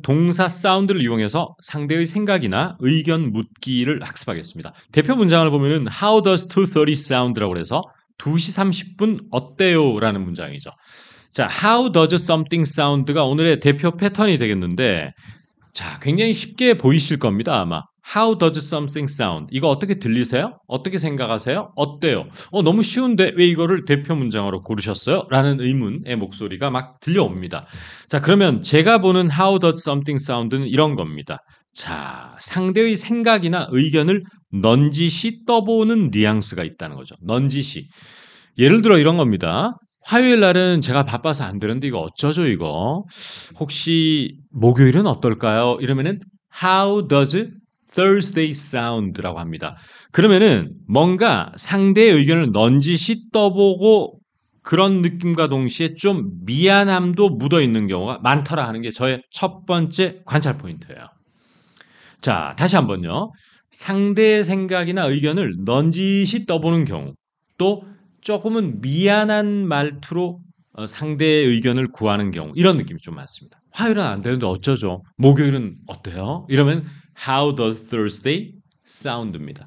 동사 사운드를 이용해서 상대의 생각이나 의견 묻기를 학습하겠습니다. 대표 문장을 보면은 How does 2:30 sound라고 해서 2시 30분 어때요? 라는 문장이죠. 자, How does something sound가 오늘의 대표 패턴이 되겠는데, 자, 굉장히 쉽게 보이실 겁니다, 아마. How does something sound? 이거 어떻게 들리세요? 어떻게 생각하세요? 어때요? 너무 쉬운데 왜 이거를 대표 문장으로 고르셨어요? 라는 의문의 목소리가 막 들려옵니다. 자, 그러면 제가 보는 How does something sound는 이런 겁니다. 자, 상대의 생각이나 의견을 넌지시 떠보는 뉘앙스가 있다는 거죠. 넌지시. 예를 들어 이런 겁니다. 화요일 날은 제가 바빠서 안 되는데 이거 어쩌죠 이거? 혹시 목요일은 어떨까요? 이러면은 How does Thursday sound라고 합니다. 그러면은 뭔가 상대의 의견을 넌지시 떠보고 그런 느낌과 동시에 좀 미안함도 묻어 있는 경우가 많더라 하는 게 저의 첫 번째 관찰 포인트예요. 자, 다시 한번요. 상대의 생각이나 의견을 넌지시 떠보는 경우, 또 조금은 미안한 말투로 상대의 의견을 구하는 경우, 이런 느낌이 좀 많습니다. 화요일은 안 되는데 어쩌죠? 목요일은 어때요? 이러면 How does Thursday sound입니다.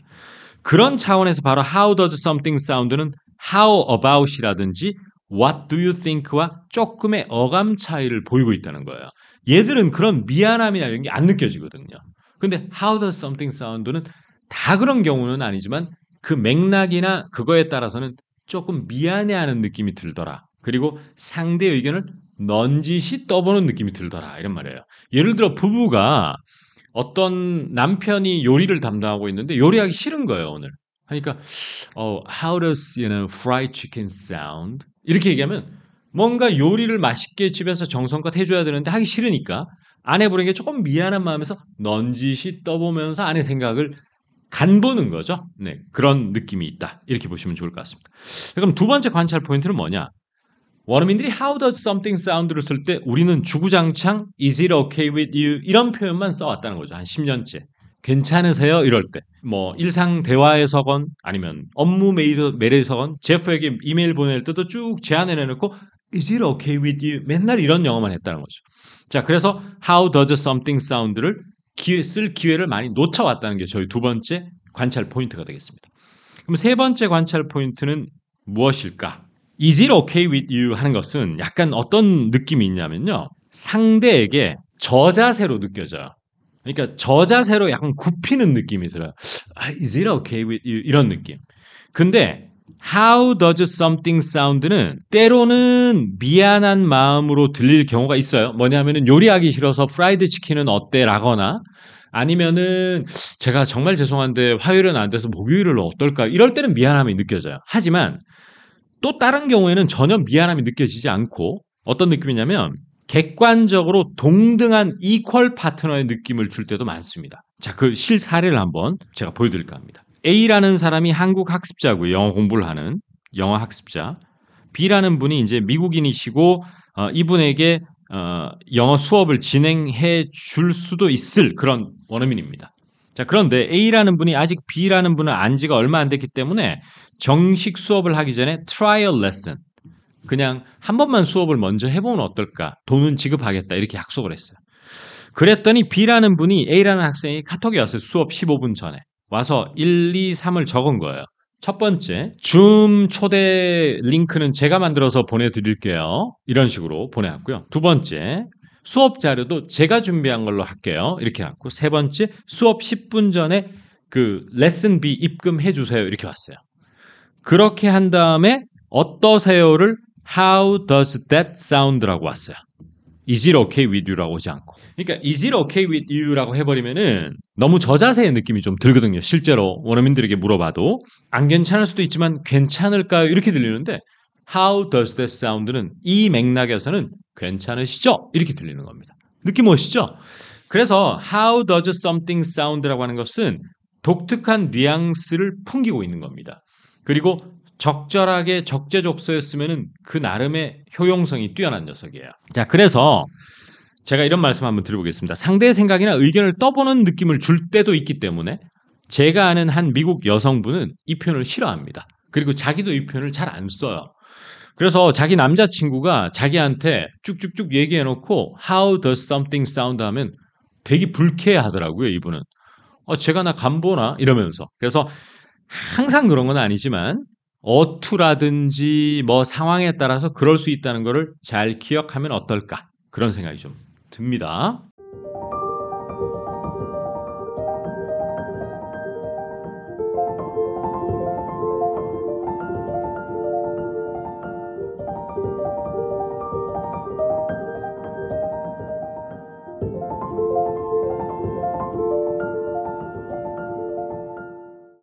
그런 차원에서 바로 How does something sound는 How about이라든지 What do you think와 조금의 어감 차이를 보이고 있다는 거예요. 얘들은 그런 미안함이나 이런 게 안 느껴지거든요. 근데 How does something sound는 다 그런 경우는 아니지만 그 맥락이나 그거에 따라서는 조금 미안해하는 느낌이 들더라. 그리고 상대 의견을 넌지시 떠보는 느낌이 들더라. 이런 말이에요. 예를 들어 부부가 어떤 남편이 요리를 담당하고 있는데 요리하기 싫은 거예요, 오늘. 그러니까 how does fried chicken sound? 이렇게 얘기하면 뭔가 요리를 맛있게 집에서 정성껏 해줘야 되는데 하기 싫으니까 아내분에게 조금 미안한 마음에서 넌지시 떠보면서 아내 생각을 간보는 거죠. 네, 그런 느낌이 있다. 이렇게 보시면 좋을 것 같습니다. 그럼 두 번째 관찰 포인트는 뭐냐? 원어민들이 How does something sound를 쓸 때 우리는 주구장창 Is it okay with you? 이런 표현만 써왔다는 거죠. 한 10년째. 괜찮으세요? 이럴 때. 뭐 일상 대화에서건 아니면 업무 메일에서건 제프에게 이메일 보낼 때도 쭉 제안해내놓고 Is it okay with you? 맨날 이런 영어만 했다는 거죠. 자, 그래서 How does something sound를 쓸 기회를 많이 놓쳐왔다는 게 저희 두 번째 관찰 포인트가 되겠습니다. 그럼 세 번째 관찰 포인트는 무엇일까? Is it okay with you 하는 것은 약간 어떤 느낌이 있냐면요. 상대에게 저자세로 느껴져요. 그러니까 저자세로 약간 굽히는 느낌이 들어요. Is it okay with you? 이런 느낌. 근데 How does something sound는 때로는 미안한 마음으로 들릴 경우가 있어요. 뭐냐면은 요리하기 싫어서 프라이드 치킨은 어때? 라거나 아니면은 제가 정말 죄송한데 화요일은 안 돼서 목요일은 어떨까? 이럴 때는 미안함이 느껴져요. 하지만 또 다른 경우에는 전혀 미안함이 느껴지지 않고 어떤 느낌이냐면 객관적으로 동등한 이퀄 파트너의 느낌을 줄 때도 많습니다. 자, 그 실사례를 한번 제가 보여드릴까 합니다. A라는 사람이 한국 학습자고요. 영어 공부를 하는 영어 학습자. B라는 분이 이제 미국인이시고 이분에게 영어 수업을 진행해 줄 수도 있을 그런 원어민입니다. 자, 그런데 A라는 분이 아직 B라는 분을 안 지가 얼마 안 됐기 때문에 정식 수업을 하기 전에 트라이얼 레슨, 그냥 한 번만 수업을 먼저 해보면 어떨까? 돈은 지급하겠다. 이렇게 약속을 했어요. 그랬더니 B라는 분이 A라는 학생이 카톡이 왔어요. 수업 15분 전에. 와서 1, 2, 3을 적은 거예요. 첫 번째, 줌 초대 링크는 제가 만들어서 보내드릴게요. 이런 식으로 보내왔고요. 두 번째, 수업 자료도 제가 준비한 걸로 할게요. 이렇게 해놨고, 세 번째, 수업 10분 전에 그 레슨비 입금해 주세요. 이렇게 왔어요. 그렇게 한 다음에 어떠세요를 How does that sound라고 왔어요. Is it okay with you라고 오지 않고. 그러니까 Is it okay with you라고 해버리면은 너무 저자세의 느낌이 좀 들거든요. 실제로 원어민들에게 물어봐도 안 괜찮을 수도 있지만 괜찮을까요? 이렇게 들리는데 How does that sound는 이 맥락에서는 괜찮으시죠? 이렇게 들리는 겁니다. 느낌 오시죠? 그래서 How does something sound라고 하는 것은 독특한 뉘앙스를 풍기고 있는 겁니다. 그리고 적절하게 적재적소였으면은 그 나름의 효용성이 뛰어난 녀석이에요. 자, 그래서 제가 이런 말씀 한번 드려보겠습니다. 상대의 생각이나 의견을 떠보는 느낌을 줄 때도 있기 때문에 제가 아는 한 미국 여성분은 이 표현을 싫어합니다. 그리고 자기도 이 표현을 잘 안 써요. 그래서 자기 남자친구가 자기한테 쭉쭉쭉 얘기해놓고 How does something sound 하면 되게 불쾌하더라고요, 이분은. 제가 나 간보나? 이러면서. 그래서 항상 그런 건 아니지만 어투라든지 뭐 상황에 따라서 그럴 수 있다는 거를 잘 기억하면 어떨까? 그런 생각이 좀 듭니다.